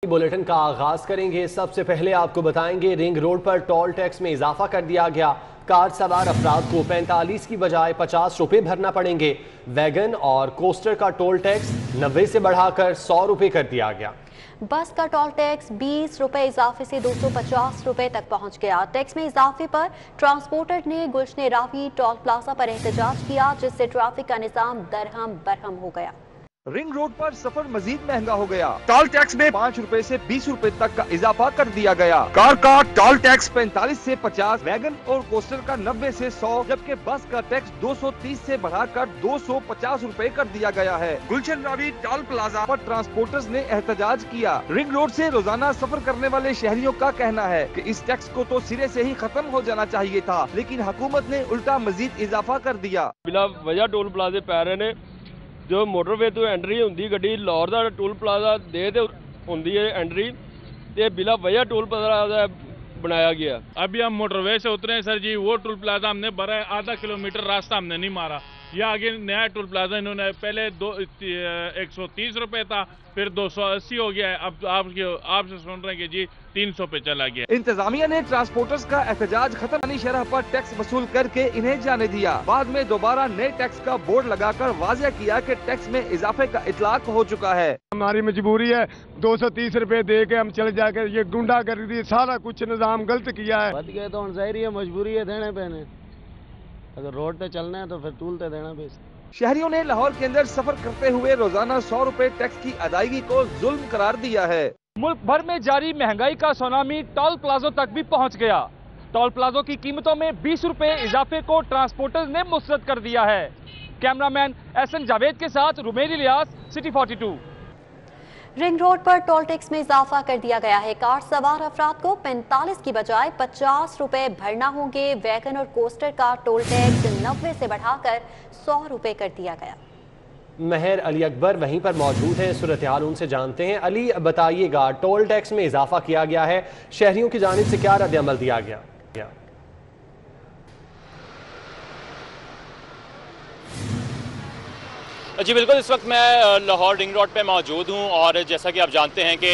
Bulletin का आगाज करेंगे। सबसे पहले आपको बताएंगे रिंग रोड पर टोल टैक्स में इजाफा कर दिया गया। कार सवार अफराद को 45 की बजाय 50 रुपए भरना पड़ेंगे। वैगन और कोस्टर का टोल टैक्स 90 से बढ़ाकर 100 रुपए कर दिया गया। बस का टोल टैक्स 20 रुपए इजाफे से 250 रुपए तक पहुंच गया। टैक्स में इजाफे पर ट्रांसपोर्टर ने गुलशन रावी टोल प्लाजा पर एहतजाज किया, जिससे ट्रैफिक का निजाम दरहम बरहम हो गया। रिंग रोड पर सफर मजीद महंगा हो गया। टोल टैक्स में 5 रुपए से 20 रुपए तक का इजाफा कर दिया गया। कार का टोल टैक्स 45 से 50, वैगन और कोस्टर का 90 से 100, जबकि बस का टैक्स 230 से बढ़ाकर 250 रुपए कर दिया गया है। गुलशन रावी टोल प्लाजा पर ट्रांसपोर्टर्स ने एहतजाज किया। रिंग रोड से रोजाना सफर करने वाले शहरियों का कहना है कि इस टैक्स को तो सिरे से ही खत्म हो जाना चाहिए था, लेकिन हुकूमत ने उल्टा मजीद इजाफा कर दिया। बिला वजह टोल प्लाजे पै रहे ने, जो मोटरवे तो एंट्री होंदी गड्डी लाहौर दा टोल प्लाजा दे ते होंदी है एंट्री, ते बिला वजह टोल प्लाजा बनाया गया। अभी हम मोटरवे से उतरे हैं सर जी, वो टोल प्लाजा हमने भरा है, आधा किलोमीटर रास्ता हमने नहीं मारा। ये आगे नया टोल प्लाजा इन्होंने पहले 130 रुपए था, फिर 280 हो गया है। अब आपसे सुन रहे हैं कि जी 300 पे चला गया। इंतजामिया ने ट्रांसपोर्टर्स का एहतजाज खतरनाक शरह पर टैक्स वसूल करके इन्हें जाने दिया। बाद में दोबारा नए टैक्स का बोर्ड लगाकर वाज़ेह किया कि टैक्स में इजाफे का इतलाक हो चुका है। हमारी मजबूरी है, 230 रुपए दे के हम चले जाकर ये गुंडागर्दी सारा कुछ निजाम गलत किया है। बद गए तो जाहिर है मजबूरी है देने पैने, अगर रोड पे चलना है तो फिर टूल ते देना बेस। शहरियों ने लाहौर के अंदर सफर करते हुए रोजाना 100 रुपए टैक्स की अदायगी को जुल्म करार दिया है। मुल्क भर में जारी महंगाई का सुनामी टोल प्लाजों तक भी पहुंच गया। टोल प्लाजों की कीमतों में 20 रुपए इजाफे को ट्रांसपोर्टर्स ने मुस्तरद कर दिया है। कैमरामैन एहसन जावेद के साथ रुमेर इलियास, सिटी 42। रिंग रोड पर टोल टैक्स में इजाफा कर दिया गया है। कार सवार अफराद को 45 की बजाय 50 रुपए भरना होंगे। वैगन और कोस्टर का टोल टैक्स 90 से बढ़ाकर 100 रुपए कर दिया गया। महर अली अकबर वहीं पर मौजूद हैं, सूरत हाल उनसे जानते हैं। अली, बताइएगा, टोल टैक्स में इजाफा किया गया है, शहरियों की जानिब से क्या रद्द-ए-अमल दिया गया? जी बिल्कुल, इस वक्त मैं लाहौर रिंग रोड पे मौजूद हूँ और जैसा कि आप जानते हैं कि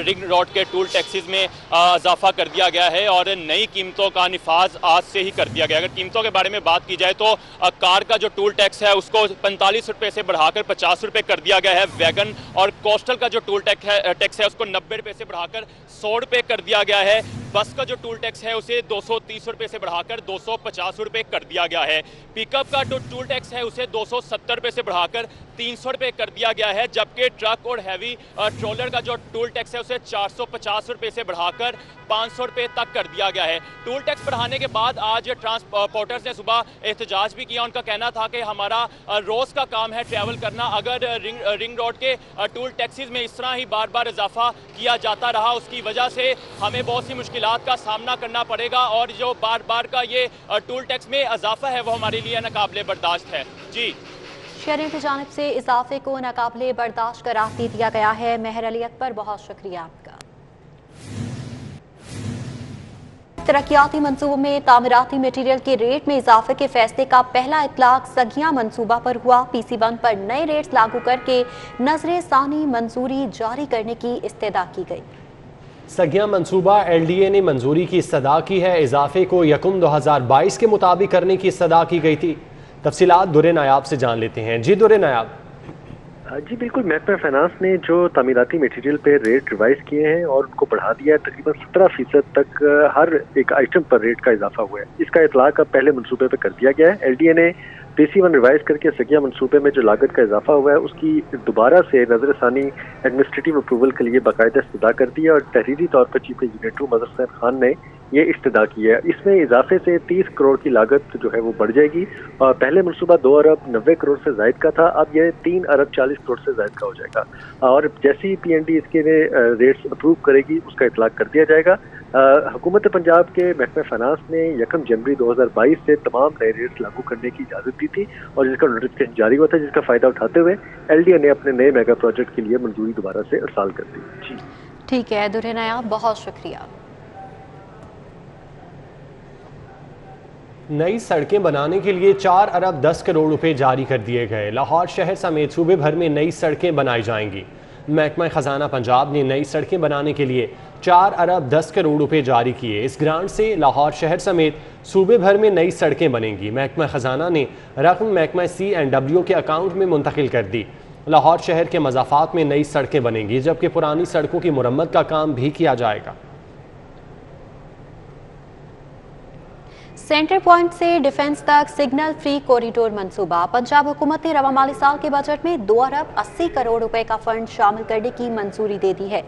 रिंग रोड के टोल टैक्सेस में इजाफा कर दिया गया है और नई कीमतों का निफाज आज से ही कर दिया गया। अगर कीमतों के बारे में बात की जाए तो कार का जो टोल टैक्स है उसको 45 रुपये से बढ़ाकर 50 रुपये कर दिया गया है। वैगन और कोस्टल का जो टोल टैक्स है उसको 90 रुपये से बढ़ाकर 100 रुपये कर दिया गया है। बस का जो टोल टैक्स है उसे 230 रुपये से बढ़ाकर 250 रुपये कर दिया गया है। पिकअप का जो टोल टैक्स है उसे 270 रुपये से बढ़ाकर 300 रुपये कर दिया गया है, जबकि ट्रक और हैवी ट्रोलर का जो टोल टैक्स है उसे 450 रुपये से बढ़ाकर 500 रुपये तक कर दिया गया है। टोल टैक्स बढ़ाने के बाद आज ट्रांसपोर्टर्स ने सुबह एहतजाज भी किया। उनका कहना था कि हमारा रोज़ का काम है ट्रैवल करना, अगर रिंग रोड के टोल टैक्सेस में इस तरह ही बार बार इजाफा किया जाता रहा उसकी वजह से हमें बहुत सी मुश्किलात का सामना करना पड़ेगा और जो बार बार का ये टोल टैक्स में इजाफा है वो हमारे लिए नाकाबिले बर्दाश्त है। जी, शहरियों की जानिब से इजाफे को नाकाबिले बर्दाश्त करार दे दिया गया है। महर अली अकबर, बहुत शुक्रिया आपका। तरक्याती मंसूबों में तामीराती मटीरियल के रेट में इजाफे के फैसले का पहला इतलाक सगिया मंसूबा पर हुआ। PC1 पर नए रेट्स लागू करके नजर सानी मंजूरी जारी करने की इस्तदा की गई। सगिया मंसूबा LDA ने मंजूरी की इस्तदा की है। इजाफे को 1/1/2022 के मुताबिक करने की इस्तदा की गई थी। तफसीलात दुर्रे नायाब से जान लेते हैं। जी दुर्रे नायाब। जी बिल्कुल, महकमा फाइनेंस ने जो तामीराती मटीरियल पे रेट रिवाइज किए हैं और उनको बढ़ा दिया है, तकरीबन 17% तक हर एक आइटम पर रेट का इजाफा हुआ है। इसका इतलाक अब पहले मंसूबे पे कर दिया गया है। LDA ने PC1 रिवाइज करके सगिया मंसूबे में जो लागत का इजाफा हुआ है उसकी दोबारा से नजर सानी एडमिनिस्ट्रेटिव अप्रूवल के लिए बाकायदा इस्तदा कर दी है और तहरीरी तौर पर chief engineer mother Hussain Khan ने ये इस्तदा की है। इसमें इजाफे से 30 करोड़ की लागत जो है वो बढ़ जाएगी और पहले मनसूबा 2 अरब 90 करोड़ से जायद का था, अब ये 3 अरब 40 करोड़ से जायद का हो जाएगा और जैसे ही PND इसके रेट्स अप्रूव करेगी उसका इतलाक कर दिया जाएगा। हुकूमत पंजाब के महकमा फाइनेंस ने 1 जनवरी 2022 से तमाम नए रेट्स लागू करने की इजाज़त दी थी और जिसका नोटिफिकेशन जारी हुआ था, जिसका फ़ायदा उठाते हुए LDA ने अपने नए मेगा प्रोजेक्ट के लिए मंजूरी दोबारा से अरसाल कर दी। जी ठीक है दुर्रे नायाब, बहुत शुक्रिया। नई सड़कें बनाने के लिए 4 अरब 10 करोड़ रुपए जारी कर दिए गए। लाहौर शहर समेत सूबे भर में नई सड़कें बनाई जाएंगी। محکمہ خزانہ پنجاب نے نئی سڑکیں بنانے کے لیے 4 ارب 10 کروڑ روپے جاری کیے۔ اس گرانٹ سے لاہور شہر سمیت صوبے بھر میں نئی سڑکیں بنیں گی۔ محکمہ خزانہ نے رقم محکمہ C&W کے اکاؤنٹ میں منتقل کر دی۔ لاہور شہر کے مضافات میں نئی سڑکیں بنیں گی، جبکہ پرانی سڑکوں کی مرمت کا کام بھی کیا جائے گا۔ سینٹر پوائنٹ سے ڈیفنس تک سگنل فری کوریڈور منصوبہ۔ پنجاب حکومت نے رواں مالی سال کے بجٹ میں 2 ارب 80 کروڑ روپے کا فنڈ شامل کرنے کی منظوری دے دی ہے۔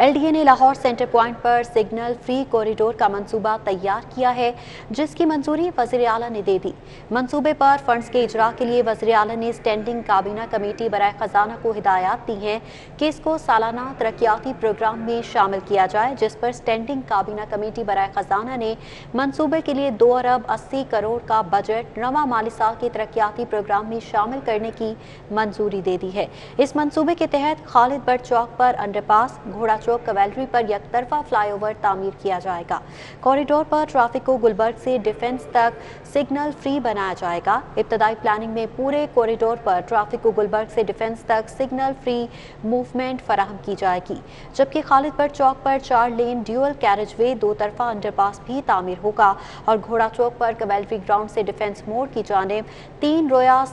LDA نے لاہور سینٹر پوائنٹ پر سگنل فری کوریڈور کا منصوبہ تیار کیا ہے، جس کی منظوری وزیر اعلیٰ نے دے دی۔ منصوبے پر فنڈز کے اجرا کے لیے وزیر اعلیٰ نے اسٹینڈنگ کابینہ کمیٹی برائے خزانہ کو ہدایات دی ہیں کہ اس کو سالانہ ترقیاتی پروگرام میں شامل کیا جائے، جس پر اسٹینڈنگ کابینہ کمیٹی برائے خزانہ نے منصوبے کے لیے 2 ارب 80 کروڑ کا بجٹ رواں مالی سال کے ترقیاتی پروگرام میں شامل کرنے کی منظوری دے دی ہے۔ اس منصوبے کے تحت خالد بٹ چوک پر انڈر پاس، گھوڑا چوک کویلری پر یک طرفہ فلائی اوور تعمیر کیا جائے گا۔ کوریڈور پر ٹریفک کو گلبرگ سے ڈیفنس تک سگنل فری بنایا جائے گا۔ ابتدائی پلاننگ میں پورے کوریڈور پر ٹریفک کو گلبرگ سے ڈیفنس تک سگنل فری موومنٹ فراہم کی جائے گی، جبکہ خالد but Chowk per 4 lane dual carriage وے 2 طرفہ انڈر پاس بھی تعمیر ہوگا اور گھوڑا چوک پر کویلری گراؤنڈ سے ڈیفنس موڑ کی جانب 3 رویا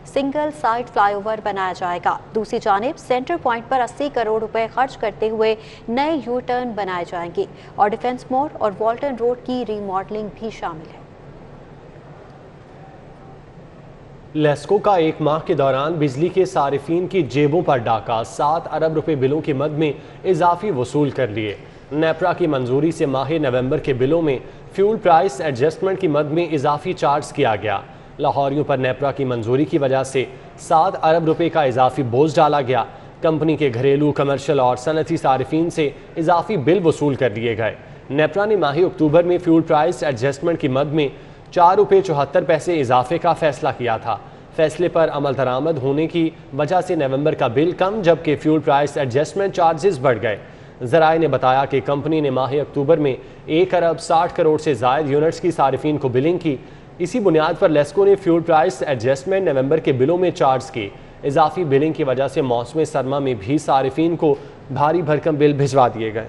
سنگل سائٹ فلائی اوور بنایا جائے گا۔ دوسری جانب سینٹر پوائنٹ پر 80 کروڑ روپے خرچ کرتے ہوئے نئے یو ٹرن بنائے جائیں گے اور ڈیفنس موڑ اور والٹن روڈ کی ری ماڈلنگ بھی شامل ہے۔ لیسکو کا 1 ماہ کے دوران بجلی کے صارفین کی جیبوں پر ڈاکہ، 7 ارب روپے بلوں کی مد میں اضافی وصول کر لیے۔ نیپرا کی منظوری سے ماہ نومبر کے بلوں میں فیول پرائس ایڈجسٹمنٹ کی مد میں اضافی چارج کیا گیا۔ لاہوریوں پر نیپرا کی منظوری کی وجہ سے 7 ارب روپے کا اضافی بوجھ ڈالا گیا۔ کمپنی کے گھریلو، کمرشل اور صنعتی صارفین سے اضافی بل وصول کر لیے گئے۔ نیپرا نے ماہ اکتوبر میں فیول پرائس ایڈجسٹمنٹ کی مد میں 4 روپے 74 پیسے اضافے کا فیصلہ کیا تھا۔ فیصلے پر عمل درآمد ہونے کی وجہ سے نومبر کا بل کم، جبکہ فیول پرائس ایڈجسٹمنٹ چارجز بڑھ گئے۔ ذرائع نے بتایا کہ کمپنی نے ماہ اکتوبر میں 1 ارب 60 کروڑ سے زائد یونٹس کی صارفین کو بلنگ کی۔ اسی بنیاد پر لیسکو نے فیول پرائس ایڈجسٹمنٹ نومبر کے بلوں میں چارج کی۔ اضافی بلنگ کی وجہ سے موسم سرما میں بھی صارفین کو بھاری بھرکم بل بھجوا دیے گئے۔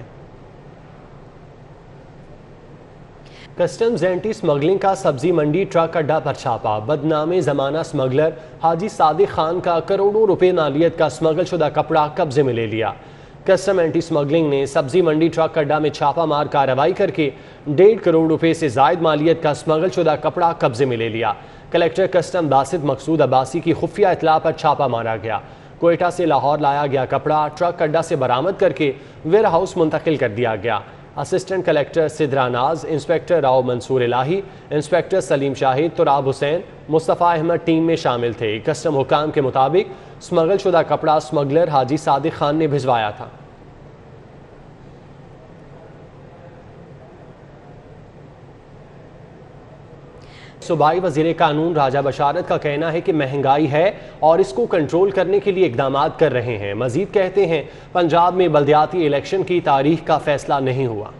کسٹمز اینٹی سمگلنگ کا سبزی منڈی ٹرک اڈا پر چھاپا۔ بدنام زمانہ سمگلر حاجی صادق خان کا کروڑوں روپے مالیت کا سمگل شدہ کپڑا قبضے میں لے لیا۔ کسٹم اینٹی سمگلنگ نے سبزی منڈی ٹرک اڈا میں چھاپا مار کارروائی کر کے 1.5 کروڑ روپے سے زائد مالیت کا سمگل شدہ کپڑا قبضے میں لے لیا۔ کلیکٹر کسٹم باسط مقصود عباسی کی خفیہ اطلاع پر چھاپا مارا گیا۔ کوئٹہ سے لاہور لایا گیا کپڑا ٹرک اڈا سے برآمد کر کے ویئر ہاؤس منتقل کر دیا گیا۔ اسسٹنٹ کلیکٹر سدرا ناز، انسپیکٹر راؤ منصور الہی، انسپیکٹر سلیم شاہد، تراب حسین، مصطفیٰ احمد ٹیم میں شامل تھے۔ کسٹم حکام کے مطابق سمگل شدہ کپڑا سمگلر حاجی صادق خان نے بھجوایا تھا۔ صوبائی وزیر قانون راجہ بشارت کا کہنا ہے کہ مہنگائی ہے اور اس کو کنٹرول کرنے کے لیے اقدامات کر رہے ہیں۔ مزید کہتے ہیں پنجاب میں بلدیاتی الیکشن کی تاریخ کا فیصلہ نہیں ہوا۔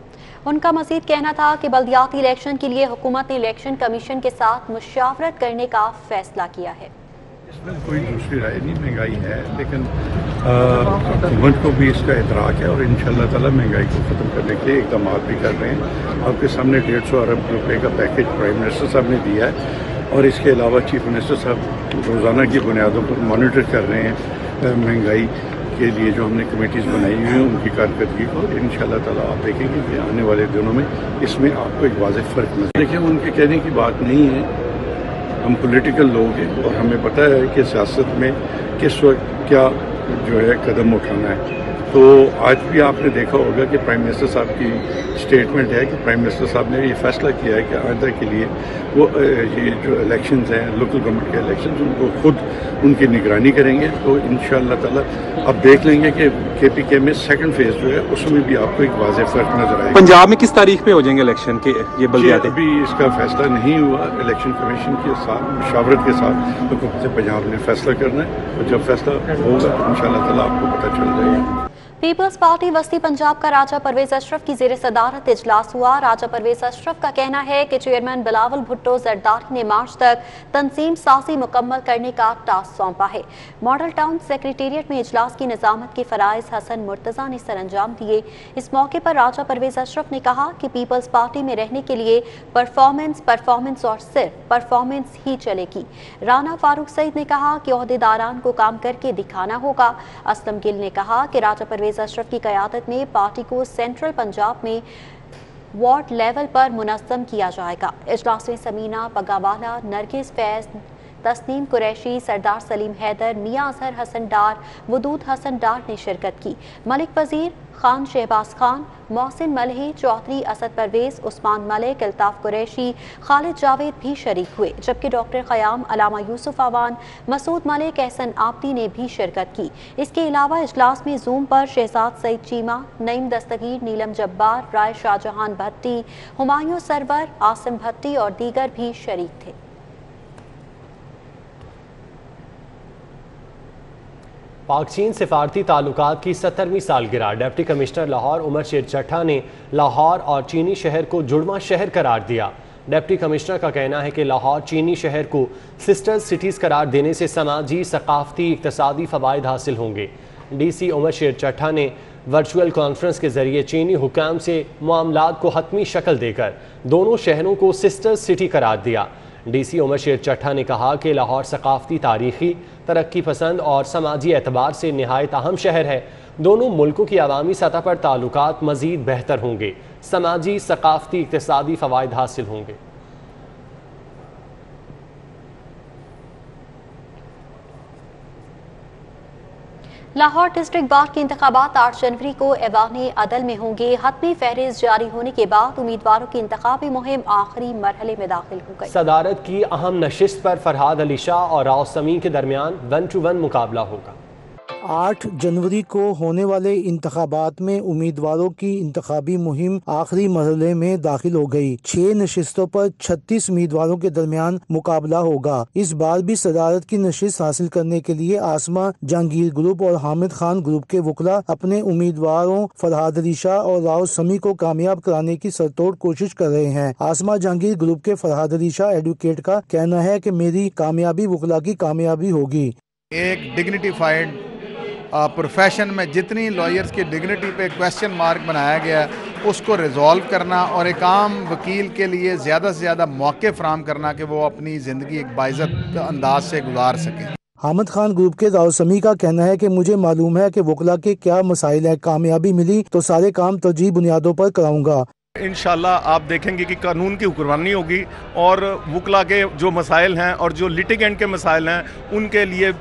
ان کا مزید کہنا تھا کہ بلدیاتی الیکشن کے لیے حکومت نے الیکشن کمیشن کے ساتھ مشاورت کرنے کا فیصلہ کیا ہے۔ اس میں کوئی دوسری رائے نہیں، مہنگائی ہے، لیکن حکومت کو بھی اس کا ادراک ہے اور انشاءاللہ تعالی مہنگائی کو ختم کرنے کے لیے اقدامات بھی کر رہے ہیں۔ آپ کے سامنے 150 ارب روپے کا پیکیج پرائم منسٹر صاحب نے دیا ہے اور اس کے علاوہ چیف منسٹر صاحب روزانہ کی بنیادوں پر مانیٹر کر رہے ہیں مہنگائی کے لیے جو ہم نے کمیٹیز بنائی ہوئی ہیں ان کی کارکردگی کو۔ انشاءاللہ تعالی آپ دیکھیں گے کہ آنے والے دنوں میں اس میں آپ کو ایک واضح فرق نظر دیکھیں۔ ان کے کہنے کی بات نہیں ہے، ہم پولیٹیکل لوگ ہیں اور ہمیں پتہ ہے کہ سیاست میں کس وقت کیا جو ہے قدم اٹھانا ہے۔ تو آج بھی آپ نے دیکھا ہوگا کہ پرائم منسٹر صاحب کی اسٹیٹمنٹ ہے کہ پرائم منسٹر صاحب نے یہ فیصلہ کیا ہے کہ آئندہ کے لیے وہ یہ جو الیکشنز ہیں لوکل گورنمنٹ کے الیکشنز ان کو خود ان کی نگرانی کریں گے۔ تو انشاءاللہ تعالی اب دیکھ لیں گے کہ KPK میں سیکنڈ فیز جو ہے اس میں بھی آپ کو ایک واضح فرق نظر آئے گا۔ پنجاب میں کس تاریخ پہ ہو جائیں گے الیکشن کے یہ بلدیاتی؟ ابھی اس کا فیصلہ نہیں ہوا، الیکشن کمیشن کے ساتھ مشاورت کے ساتھ حکومت پنجاب نے فیصلہ کرنا ہے اور جب فیصلہ ہوگا تو انشاءاللہ تعالی آپ کو پتہ چل جائے گا۔ पीपल्स पार्टी वस्ती पंजाब का राजा परवेज अशरफ की जेर सदारत इजलास हुआ। राजा परवेज अशरफ का कहना है कि चेयरमैन बिलावल भुट्टो जरदारी ने मार्च तक तंजीम साजी मुकम्मल करने का टास्क सौंपा है। मॉडल टाउन सेक्रेटेरिएट में इजलास की निजामत के फराइज हसन मुर्तजा ने सर अंजाम दिए। इस मौके पर राजा परवेज अशरफ ने कहा कि पीपल्स पार्टी में रहने के लिए परफॉर्मेंस और सिर्फ परफॉर्मेंस ही चलेगी। राना फारूक सईद ने कहा कि ओहदेदारान को काम करके दिखाना होगा। असलम गिल ने कहा कि राजा परवेज अशरफ की क़यादत में पार्टी को सेंट्रल पंजाब में वार्ड लेवल पर मुनज़्ज़म किया जाएगा। इजलास में समीना पगावाला, नरगिस फैज, तस्नीम कुरैशी, सरदार सलीम हैदर, मियां अजहर हसन डार, वदूद हसन डार ने शिरकत की। मलिक वजीर, खान शहबाज खान, मोहसिन मलही, चौधरी असद परवेज, उस्मान मलिक, अल्ताफ कुरैशी, खालिद जावेद भी शरीक हुए, जबकि डॉक्टर क़याम, अलामा यूसुफ आवान, मसूद मलिक, एहसन आबदी ने भी शिरकत की। इसके अलावा इजलास में जूम पर शहजाद सईद चीमा, नईम दस्तगीर, नीलम जब्बार, राय शाहजहान भट्टी, हुमायूं सरवर, आसिम भट्टी और दीगर भी शरीक थे। पाक चीन सिफारती ताल्लुकात की 70वीं सालगिरह। डिप्टी कमिश्नर लाहौर उमर शेर चट्ठा ने लाहौर और चीनी शहर को जुड़वा शहर करार दिया। डिप्टी कमिश्नर का कहना है कि लाहौर चीनी शहर को सिस्टर सिटीज़ करार देने से समाजी, सकाफती, इक्तसादी फ़वाइद हासिल होंगे। DC उमर शेर चट्ठा ने वर्चुअल कॉन्फ्रेंस के जरिए चीनी हुकाम से मामलात को हतमी शक्ल देकर दोनों शहरों को सिस्टर सिटी करार दिया। DC उमर शेर चट्ठा ने कहा कि लाहौर सकाफती, तारीखी, तरक्की पसंद और समाजी एतबार से निहायत अहम शहर है। दोनों मुल्कों की अवामी सतह पर ताल्लुकात मज़ीद बेहतर होंगे, समाजी, सकाफती, इक्तिसादी फ़वाइद हासिल होंगे। लाहौर डिस्ट्रिक्ट बार के इंतखाबात 8 जनवरी को ऐवान अदल में होंगे। हतमी फहरिस्त जारी होने के बाद उम्मीदवारों की इंतखाबी मुहिम आखिरी मरहले में दाखिल हो गई। सदारत की अहम नशिस्त पर फरहाद अली शाह और राव समी के दरमियान 1-1 मुकाबला होगा। 8 जनवरी को होने वाले इंतखाबात में उम्मीदवारों की इंतखाबी मुहिम आखिरी मरहले में दाखिल हो गई। 6 नशिस्तों पर 36 उम्मीदवारों के दरमियान मुकाबला होगा। इस बार भी सदारत की नशिस्त हासिल करने के लिए आसमा जहांगीर ग्रुप और हामिद खान ग्रुप के वकला अपने उम्मीदवारों फरहाद अली शाह और राव समी को कामयाब कराने की सरतोड़ कोशिश कर रहे हैं। आसमा जहांगीर ग्रुप के फरहाद अली शाह एडवोकेट का कहना है कि मेरी कामयाबी वकला की कामयाबी होगी। एक डिग्निफाइड प्रोफेशन में जितनी लॉयर्स की डिग्निटी पे क्वेश्चन मार्क बनाया गया उसको रिजॉल्व करना और एक आम वकील के लिए ज़्यादा से ज़्यादा मौके फराहम करना कि वो अपनी ज़िंदगी एक बाइज़्ज़त अंदाज से गुजार सकें। हामिद खान ग्रुप के राव समी का कहना है कि मुझे मालूम है कि वकला के क्या मसाइल हैं। कामयाबी मिली तो सारे काम तरजीह बुनियादों पर कराऊंगा। इंशाल्लाह आप देखेंगे कि कानून की हुक्मरानी होगी और वकला के जो मसाइल हैं और जो लिटिगेंट के मसाइल हैं उनके लिए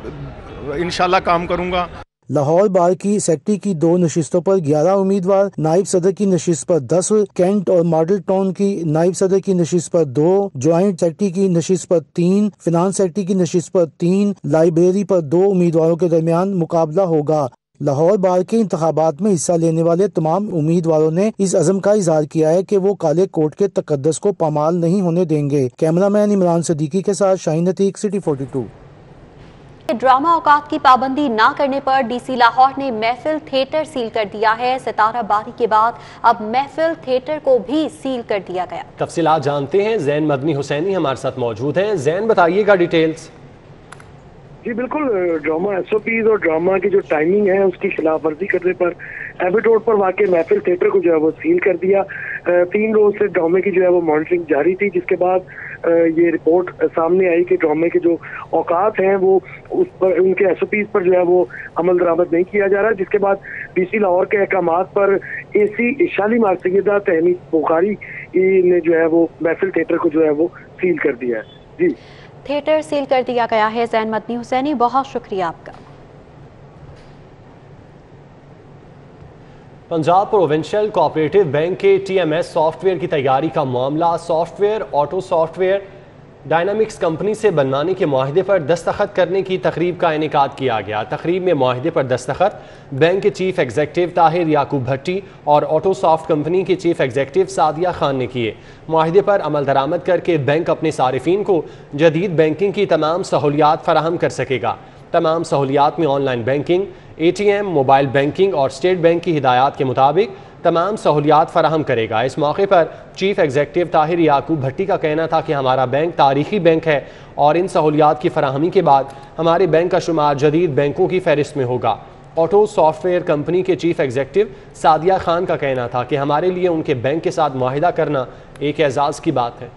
इंशाल्लाह काम करूंगा। लाहौर बार की सेक्रेटरी की 2 नशिस्तों पर 11 उम्मीदवार, नाइब सदर की नशिस्त पर 10, कैंट और मॉडल टाउन की नाइब सदर की नशिस्त पर 2, ज्वाइंट सेक्रेटरी की नशिस्त पर 3, फिनांस सेक्रेटरी की नशिस्त पर 3, लाइब्रेरी पर 2 उम्मीदवारों के दरमियान मुकाबला होगा। लाहौर बार के इंतखाबात में हिस्सा लेने वाले तमाम उम्मीदवारों ने इस अज़म का इजहार किया है कि वो काले कोट के तकद्दस को पामाल नहीं होने देंगे। कैमरामैन इमरान सदीकी के साथ शाहीन अतीक, सिटी 42। ड्रामा औकात की पाबंदी न करने पर DC लाहौर ने महफिल थिएटर सील कर दिया है। सितारा बारी के बाद अब महफिल थिएटर को भी सील कर दिया गया। तफसीलात जानते हैं, जैन मदनी हुसैनी हमारे साथ मौजूद हैं। जैन, बताइएगा डिटेल्स। जी बिल्कुल, ड्रामा SOPs और ड्रामा की जो टाइमिंग है उसकी खिलाफ वर्जी करने पर एबट रोड पर वाकई महफिल थिएटर को जो है वो सील कर दिया। 3 रोज से ड्रामे की जो है वो मॉनिटरिंग जारी थी, जिसके बाद ये रिपोर्ट सामने आई कि ड्रामे के जो औकात हैं वो उस पर उनके SOPs पर जो है वो अमल दरामद नहीं किया जा रहा, जिसके बाद DC लाहौर के अहकामात पर AC शालीमार सैयदा तहमीद बुखारी ने जो है वो महफिल थिएटर को जो है वो सील कर दिया है। जी, थिएटर सील कर दिया गया है। जैन मदनी हुसैनी, बहुत शुक्रिया आपका। पंजाब प्रोविंशियल कोऑपरेटिव बैंक के TMS सॉफ्टवेयर की तैयारी का मामला software auto software dynamics company से बनवाने के मुआहदे पर दस्तखत करने की तकरीब का इनेकाद किया गया। तकरीब में मुआहदे पर दस्तखत बैंक के चीफ एग्जीक्यूटिव ताहिर याकूब भट्टी और ऑटो सॉफ्ट कंपनी के चीफ एग्जीक्यूटिव सादिया खान ने किए। मुआहदे पर अमल दरामद करके बैंक अपने सारिफिन को जदीद बैंकिंग की तमाम सहूलियात फराहम कर सकेगा। तमाम सहूलियात में online banking, ATM, mobile banking और स्टेट बैंक की हिदायत के मुताबिक तमाम सहूलियात फराहम करेगा। इस मौके पर चीफ एग्जीक्यूटिव ताहिर याकूब भट्टी का कहना था कि हमारा बैंक तारीखी बैंक है और इन सहूलियात की फराहमी के बाद हमारे बैंक का शुमार जदीद बैंकों की फहरिस्त में होगा। ऑटो सॉफ्टवेयर कंपनी के चीफ एग्जीक्यूटिव सादिया खान का कहना था कि हमारे लिए उनके बैंक के साथ मुआहिदा करना एक एजाज़ की बात है।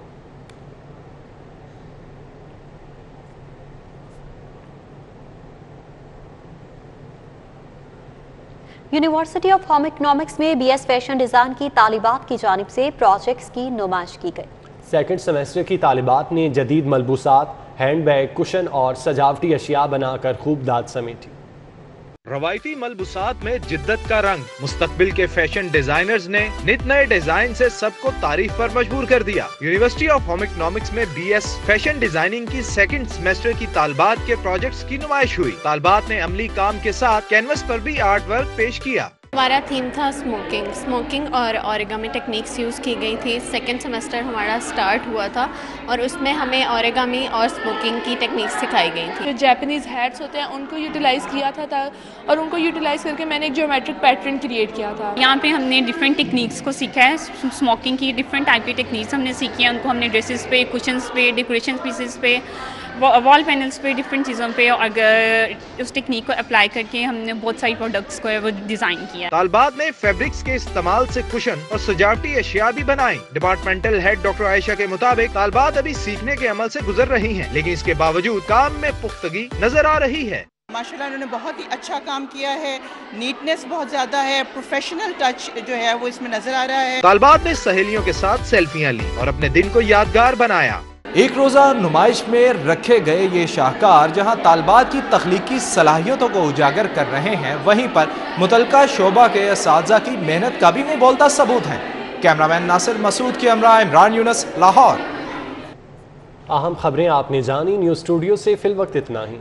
यूनिवर्सिटी ऑफ होम इकोनॉमिक्स में BS फैशन डिज़ाइन की तालिबात की जानिब से प्रोजेक्ट्स की नुमाइश की गई। सेकंड सेमेस्टर की तालिबात ने जदीद मलबूसात, हैंड बैग, कुशन और सजावटी अशिया बनाकर खूब दाद समेटी। रवायती मलबूसात में जिद्दत का रंग, मुस्तकबिल के फैशन डिजाइनर्स ने नित नए डिजाइन से सबको तारीफ पर मजबूर कर दिया। यूनिवर्सिटी ऑफ होम इकोनॉमिक्स में BS फैशन डिजाइनिंग की सेकंड सेमेस्टर की तालबात के प्रोजेक्ट्स की नुमाइश हुई। तालबात ने अमली काम के साथ कैनवस पर भी आर्ट वर्क पेश किया। हमारा थीम था स्मोकिंग और ओरिगामी टेक्निक्स यूज़ की गई थी। सेकंड सेमेस्टर हमारा स्टार्ट हुआ था और उसमें हमें ओरिगामी और स्मोकिंग की टेक्निक्स सिखाई गई थी। जो जापानीज़ हैट्स होते हैं उनको यूटिलाइज़ किया था और उनको यूटिलाइज़ करके मैंने एक ज्योमेट्रिक पैटर्न क्रिएट किया था। यहाँ पे हमने डिफरेंट टेक्निक्स को सीखा है। स्मोकिंग की डिफरेंट टाइप की टेक्निक्स हमने सीखी हैं। उनको हमने ड्रेसेस पे, कुशन्स पे, डेकोरेशन पीसेस पे, वॉल पैनल्स पे, डिफरेंट चीज़ों पे अगर उस टेक्निक को अप्लाई करके हमने बहुत सारी प्रोडक्ट्स को वो डिज़ाइन किया। तालबात ने फैब्रिक्स के इस्तेमाल से कुशन और सजावटी अशिया भी बनाई। डिपार्टमेंटल हेड डॉक्टर आयशा के मुताबिक तालबात अभी सीखने के अमल से गुजर रही हैं, लेकिन इसके बावजूद काम में पुख्तगी नजर आ रही है। माशाल्लाह इन्होंने बहुत ही अच्छा काम किया है, नीटनेस बहुत ज्यादा है, प्रोफेशनल टच जो है वो इसमें नजर आ रहा है। तालबात ने सहेलियों के साथ सेल्फियां ली और अपने दिन को यादगार बनाया। एक रोज़ा नुमाइश में रखे गए ये शाहकार जहां तालबात की तख्लीकी सलाहियतों को उजागर कर रहे हैं, वहीं पर मुतलका शोबा के असातिज़ा की मेहनत का भी मुंह बोलता सबूत है। कैमरामैन नासिर मसूद के हमरा इमरान यूनुस, लाहौर। अहम खबरें आपने जानी। न्यूज़ स्टूडियो से फिल वक्त इतना ही।